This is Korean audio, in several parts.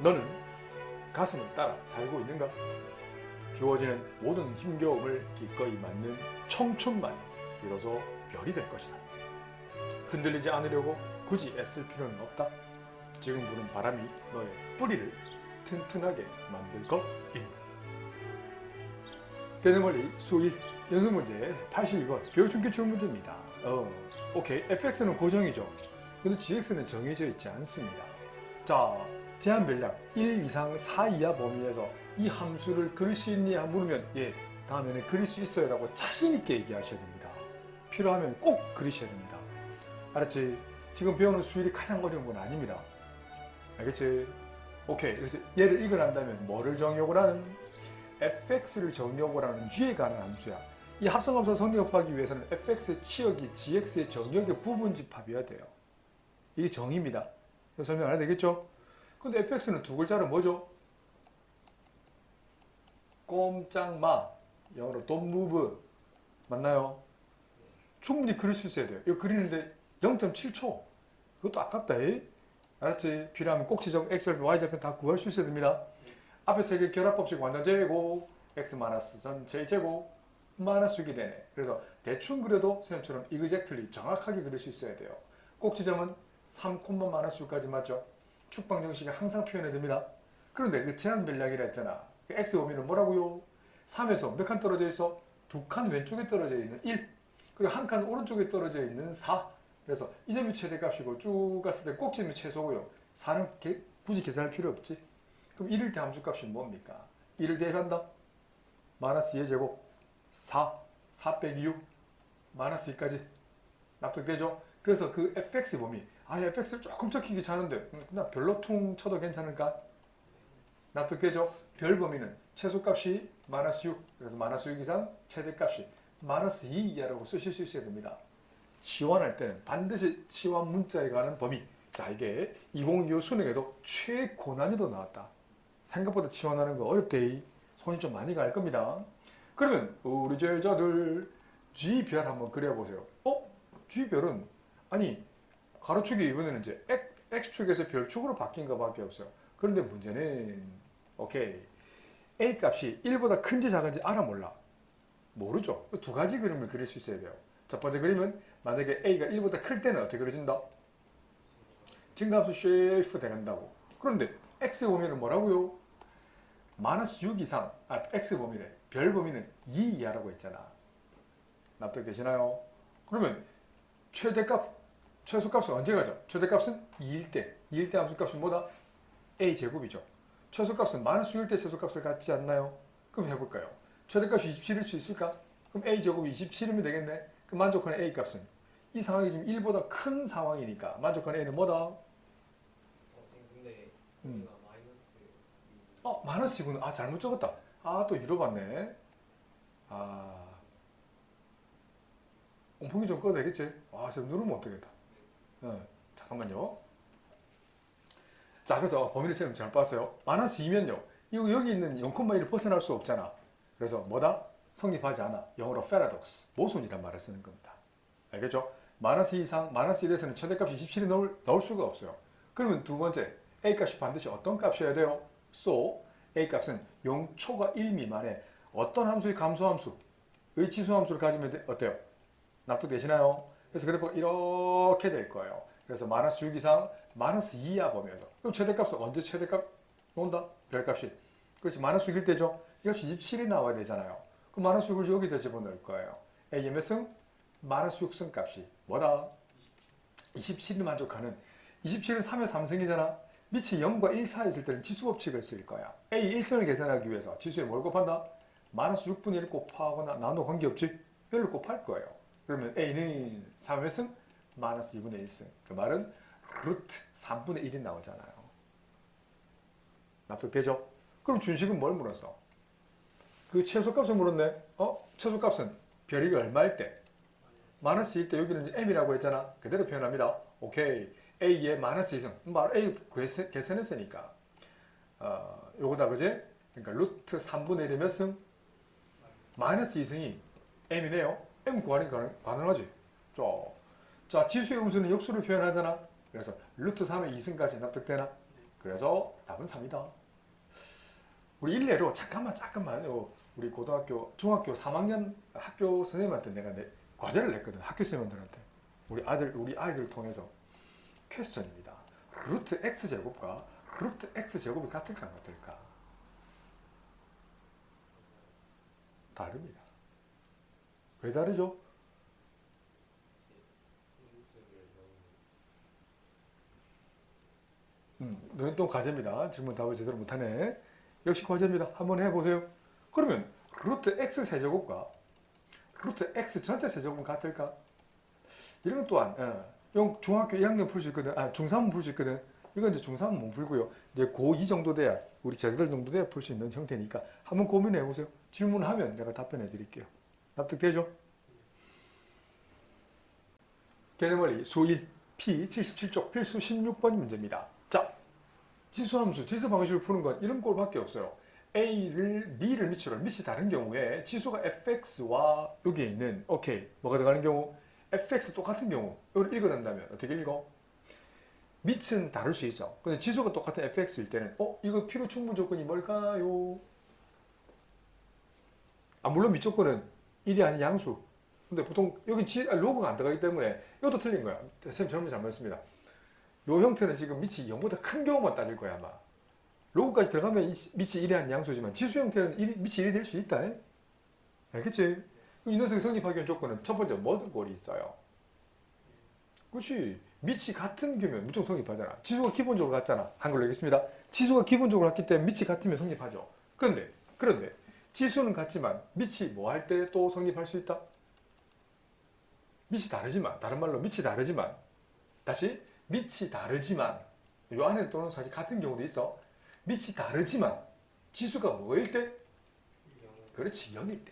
너는 가슴을 따라 살고 있는가? 주어지는 모든 힘겨움을 기꺼이 맞는 청춘만이 비로소 별이 될 것이다. 흔들리지 않으려고 굳이 애쓸 필요는 없다. 지금 부는 바람이 너의 뿌리를 튼튼하게 만들 것입니다. 대뇌멀리 수1 연습문제 82번 교육중계 출문제입니다. 오케이. fx는 고정이죠. 근데 gx는 정해져 있지 않습니다. 자, 제한 변량 1 이상 4 이하 범위에서 이 함수를 그릴 수 있냐 물으면 예, 다음에는 그릴 수 있어요 라고 자신있게 얘기하셔야 됩니다. 필요하면 꼭 그리셔야 됩니다. 알았지? 지금 배우는 수일이 가장 어려운 건 아닙니다. 알겠지? 오케이. 그래서 얘를 이겨낸다면 뭐를 정의역을 하는? fx를 정의역을 하는 g에 관한 함수야. 이 합성함수를 성립하기 위해서는 fx의 치역이 gx의 정의역의 부분집합이어야 돼요. 이게 정의입니다. 설명 안 해도 되겠죠? 근데 fx는 두 글자로 뭐죠? 꼼짝마, 영어로 don't move. 맞나요? 충분히 그릴 수 있어야 돼요. 이거 그리는데 0.7초. 그것도 아깝다. 알았지? 필요하면 꼭 지정 x절편, y절편 다 구할 수 있어야 됩니다. 앞에 세 개 결합법칙 완전 제곱, x 마이너스 전체 제곱, 마이너스 6이 되네. 그래서 대충 그려도 선생님처럼 exactly 정확하게 그릴 수 있어야 돼요. 꼭 지점은 3, 마이너스 6까지 맞죠? 축방 정식이 항상 표현해야 됩니다. 그런데 그 제한 변량이라 했잖아. 그 x 범위는 뭐라고요? 3에서 몇 칸 떨어져 있어? 2칸 왼쪽에 떨어져 있는 1, 그리고 한 칸 오른쪽에 떨어져 있는 4. 그래서 이 점이 최대값이고 쭉 갔을 때 꼭지점이 최소고요. 4는 굳이 계산할 필요 없지. 그럼 1일 때 함수값이 뭡니까? 1을 대입한다. 마이너스 2의 제곱 4, 4 빼기 6, 마이너스 2까지. 납득되죠? 그래서 그 fx 범위, fx를 조금 더 귀찮은데 그냥 별로 퉁 쳐도 괜찮을까? 납득되죠? 별 범위는 최소값이 마이너스 6, 그래서 마이너스 6 이상 최대값이 마이너스 2 이하라고 쓰실 수 있어야 됩니다. 치환할 때는 반드시 치환 문자에 관한 범위. 자, 이게 2025 수능에도 최고난이도 나왔다. 생각보다 치환하는 거 어렵대. 손이 좀 많이 갈 겁니다. 그러면 우리 제자들 G별 한번 그려보세요. G별은 아니 가로축이 이번에는 이제 X축에서 별축으로 바뀐 것밖에 없어요. 그런데 문제는 오케이. A 값이 1보다 큰지 작은지 알아 몰라? 모르죠. 두 가지 그림을 그릴 수 있어야 돼요. 첫 번째 그림은 만약에 A가 1보다 클 때는 어떻게 그려진다? 증가함수 쉐이프 돼간다고. 그런데 X 범위는 뭐라고요? 마이너스 6 이상, X 범위래. 별 범위는 2 이하라고 했잖아. 납득되시나요? 그러면 최소값은 언제 가죠? 최대값은 2일 때. 2일 때 함수값은 뭐다? A제곱이죠. 최소값은 마이너스 6일 때 최소값을 갖지 않나요? 그럼 해볼까요? 최대값이 27일 수 있을까? 그럼 A제곱이 27이면 되겠네. 그럼 만족하는 A값은? 이 상황이 지금 1보다 큰 상황이니까 만족하는 A는 뭐다? 근데 마이너스 2구나. 잘못 적었다. 또 잃어봤네. 온풍기 좀 꺼도 되겠지? 지금 누르면 어떡겠다. 잠깐만요. 자, 그래서 범위를 지금 잘 봤어요. 마이너스 2면요. 이거 여기 있는 0,1을 벗어날 수 없잖아. 그래서 뭐다? 성립하지 않아. 영어로 paradox, 모순이란 말을 쓰는 겁니다. 알겠죠? 마이너스 2 이상, 마이너스 1에서는 최대값이 27이 나올 수가 없어요. 그러면 두 번째, A값이 반드시 어떤 값이어야 돼요? So, A값은 0초가 1 미만의 어떤 함수의 감소함수의 치수함수를 가지면 어때요? 납득되시나요? 그래서 그래프가 이렇게 될 거예요. 그래서 마이너스 6 이상, 마이너스 2 이하 범위에서. 그럼 최대값은 언제 최대값 나온다? 별값이. 그렇지, 마이너스 6일 때죠? 이 값이 27이 나와야 되잖아요. 그럼 마이너스 6을 여기다 집어넣을 거예요. A의 몇 승? 마이너스 6승 값이 뭐다? 27을 만족하는. 27은 3의 3승이잖아. 밑이 0과 1 사이에 있을 때는 지수법칙을 쓸 거야. A 1승을 계산하기 위해서 지수에 뭘 곱한다? 마이너스 6분의 1 곱하거나 나눠 관계없지? 1을 곱할 거예요. 그러면 A는 3의 승? 마이너스 2분의 1승. 그 말은 루트 3분의 1이 나오잖아요. 납득되죠? 그럼 준식은 뭘 물었어? 그 최소값을 물었네? 최소값은 별이 얼마일 때? 마이너스 1때 여기는 M이라고 했잖아. 그대로 표현합니다. 오케이. A의 마이너스 2승. A 계산했으니까. 요거다, 그지? 그러니까 루트 3분의 1의 몇 승? 마이너스 2승이 M이네요. M 구하니까 가능하지? 자, 지수의 음수는 역수를 표현하잖아. 그래서 루트 3의 2승까지 납득되나? 그래서 답은 3이다. 우리 일례로 잠깐만요. 우리 중학교 3학년 학교 선생님한테 내가 과제를 냈거든. 학교 선생님들한테. 우리 아이들 통해서 퀘스천입니다. 루트 x제곱과 루트 x제곱이 같을까 안 같을까? 다릅니다. 왜 다르죠? 너희 또 과제입니다. 질문 답을 제대로 못하네. 역시 과제입니다. 한번 해보세요. 그러면 루트 x 세제곱과 루트 x 전체 세제곱은 같을까? 이런 것 또한 용 중학교 1학년 풀 수 있거든. 중3은 풀 수 있거든. 이건 이제 중3은 못 풀고요. 이제 고2 정도 돼야 우리 제자들 정도 돼야 풀 수 있는 형태니까 한번 고민해 보세요. 질문하면 내가 답변해 드릴게요. 납득되죠? 개념원리 수1 P77쪽 필수 16번 문제입니다. 자, 지수함수, 지수 방식을 푸는 건 이런 꼴밖에 없어요. A를 B를 밑이 다른 경우에 지수가 fx와 여기에 있는 뭐가 들어가는 경우 fx 똑같은 경우 이걸 읽어낸다면 어떻게 읽어? 밑은 다를 수 있어. 근데 지수가 똑같은 fx일 때는 이거 필요 충분 조건이 뭘까요? 물론 밑 조건은 1이 아닌 양수. 근데 보통 여기 로그가 안 들어가기 때문에 이것도 틀린 거야. 선생님 정말 잘못했습니다. 이 형태는 지금 밑이 0보다 큰 경우만 따질 거야 아마. 로그까지 들어가면 밑이 1이 아닌 양수지만 지수 형태는 밑이 1이 될 수 있다. 알겠지? 이 녀석이 성립하기 위한 조건은 첫 번째 모든 꼴이 있어요. 그렇지. 밑이 같은 경우면 무조건 성립하잖아. 지수가 기본적으로 같잖아. 한글로 읽겠습니다. 지수가 기본적으로 같기 때문에 밑이 같으면 성립하죠. 그런데 지수는 같지만 밑이 뭐 할 때 또 성립할 수 있다? 밑이 다르지만, 다른 말로 밑이 다르지만, 다시 밑이 다르지만, 이 안에 또는 사실 같은 경우도 있어. 밑이 다르지만 지수가 뭐일 때? 그렇지, 0일 때.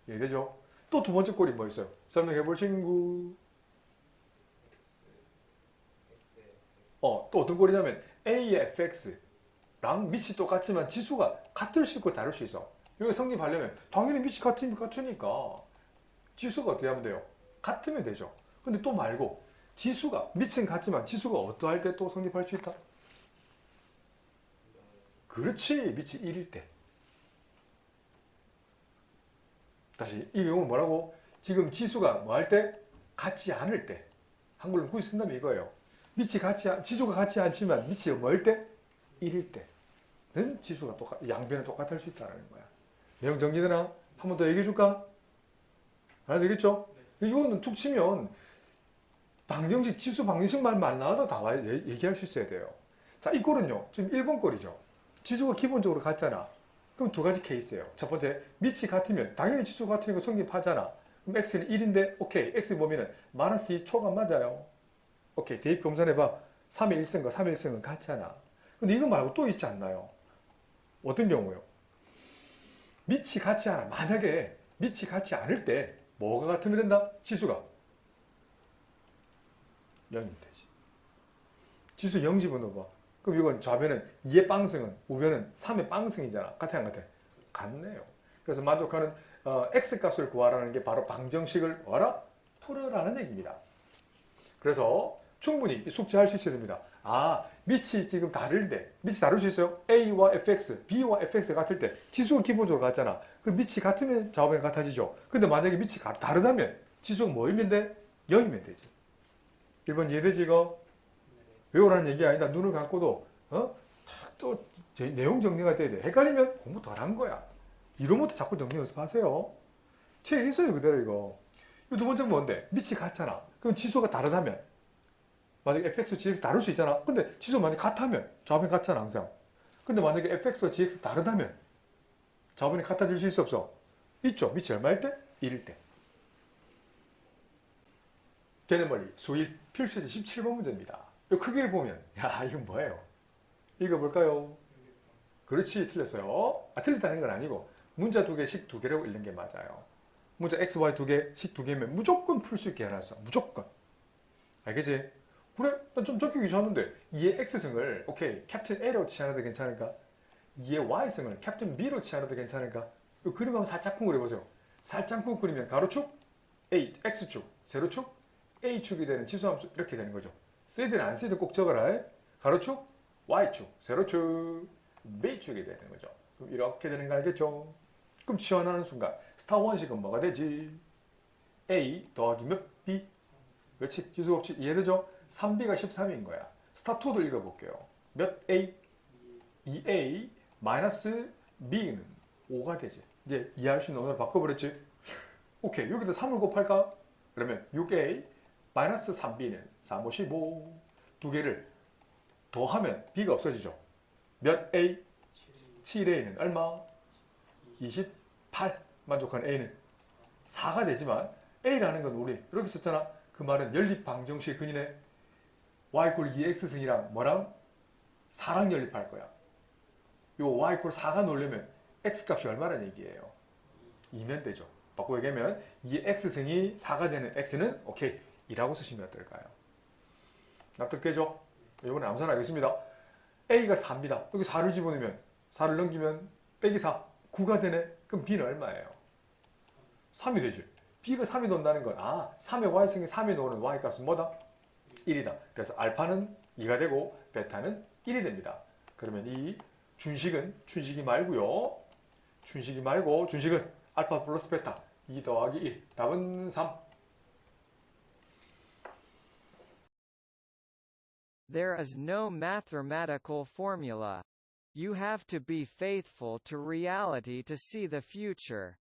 이해되죠? 또 두 번째 꼴이 뭐 있어요? 설명해 볼 친구. 또 어떤 꼴이냐면 A의 fx랑 밑이 똑같지만 지수가 같을 수 있고 다를 수 있어. 이거 성립하려면 당연히 밑이 같으니까 지수가 어떻게 하면 돼요? 같으면 되죠. 근데 또 말고 지수가 밑은 같지만 지수가 어떠할 때 또 성립할 수 있다? 그렇지, 밑이 1일 때. 다시 이 경우는 뭐라고? 지금 지수가 뭐 할 때? 같지 않을 때. 한글로 굳이 쓴다면 이거예요. 지수가 같지 않지만 밑이 뭐일 때? 1일 때는 지수가 양변은 똑같을 수 있다는 거야. 내용 정리되나? 한 번 더 얘기해 줄까? 알아되겠죠? 이거는 툭 치면 지수 방정식만 나와도 다 얘기할 수 있어야 돼요. 자, 이 꼴은요. 지금 1번 꼴이죠. 지수가 기본적으로 같잖아. 그럼 두 가지 케이스예요. 첫 번째, 밑이 같으면 당연히 지수가 같으니까 성립하잖아. 그럼 x는 1인데 오케이. x 보면은 마이너스 2초가 맞아요. 오케이. 대입 검사해봐. 3의 1승과 3의 1승은 같잖아. 근데 이거 말고 또 있지 않나요? 어떤 경우요? 밑이 같지 않아. 만약에 밑이 같지 않을 때 뭐가 같으면 된다? 지수가 0이면 되지. 지수 0 집어넣어봐. 그럼 이건 좌변은 2의 빵승은 우변은 3의 빵승이잖아. 같아 안 같아? 같네요. 그래서 만족하는 x값을 구하라는 게 바로 방정식을 풀어라는 얘기입니다. 그래서 충분히 숙지할 수 있어야 됩니다. 밑이 지금 밑이 다를 수 있어요? A와 fx, B와 fx가 같을 때 지수가 기본적으로 같잖아. 그럼 밑이 같으면 좌변이 같아지죠. 근데 만약에 밑이 다르다면 지수가 뭐이면 돼? 0이면 되지. 1번 이해되지 이거? 외우라는 얘기 아니다. 눈을 감고도 또 내용 정리가 돼야 돼. 헷갈리면 공부 덜 한 거야. 이러면부터 자꾸 정리 연습하세요. 책에 있어요 그대로 이거. 이 두 번째는 뭔데? 밑이 같잖아. 그럼 지수가 다르다면 만약에 fx, gx 다를 수 있잖아. 근데 지수가 만약에 같다면 좌변이 같잖아 항상. 근데 만약에 fx와 gx 다르다면 좌변이 같아질 수 있어 없어? 있죠. 밑이 얼마일 때? 1일 때. 개념원리 수1 필수제 17번 문제입니다. 이 크기를 보면 이건 뭐예요? 읽어볼까요? 그렇지, 틀렸어요. 틀렸다는 건 아니고 문자 2개, 식 2개라고 읽는 게 맞아요. 문자 x, y 2개, 식 2개면 무조건 풀 수 있게 해놨어. 무조건. 알겠지? 그래? 난 좀 적기 귀찮은데 2의 x승을 오케이 캡틴 A로 치환해도 괜찮을까? 2의 y승을 캡틴 B로 치환해도 괜찮을까? 이 그림 한번 살짝쿵 그려보세요. 살짝쿵 그리면 가로축 A, x축, 세로축 A축이 되는 지수함수 이렇게 되는 거죠. 쓰이든 안 쓰이든 꼭 적어라. 가로축, Y축, 세로축, B축이 되는 거죠. 그럼 이렇게 되는 거 알겠죠? 그럼 치환하는 순간 스타 원식은 뭐가 되지? A 더하기 몇 B? 그렇지? 기수법칙 이해되죠? 3B가 13인 거야. 스타 2도 읽어볼게요. 몇 A? 2A 마이너스 B는 5가 되지. 이제 이해할 수 있는 언어로 바꿔버렸지? 오케이. 여기다 3을 곱할까? 그러면 6A 마이너스 3B는 3, 5, 15. 두 개를 더하면 B가 없어지죠. 몇 A? 7A는 얼마? 28. 만족한 A는 4가 되지만 A라는 건 우리 이렇게 썼잖아. 그 말은 연립방정식의 근이네. y = 2x승이랑 뭐랑? 4랑 연립할 거야. 요 y = 4가 놓으려면 x 값이 얼마라는 얘기예요? 2면 되죠. 바꿔 얘기하면 2x승이 4가 되는 x는 오케이 2라고 쓰시면 어떨까요? 납득되죠? 이번에 암산 하겠습니다. a가 4입니다. 여기 4를 집어넣으면 4를 넘기면 빼기 4 9가 되네. 그럼 b는 얼마예요? 3이 되죠. b가 3이 돈다는 건 3의 y승이 3이 놓는 y값은 뭐다? 1이다. 그래서 알파는 2가 되고 베타는 1이 됩니다. 그러면 이 춘식이 말고요. 준식은 알파 플러스 베타 2 더하기 1. 답은 3. There is no mathematical formula. You have to be faithful to reality to see the future.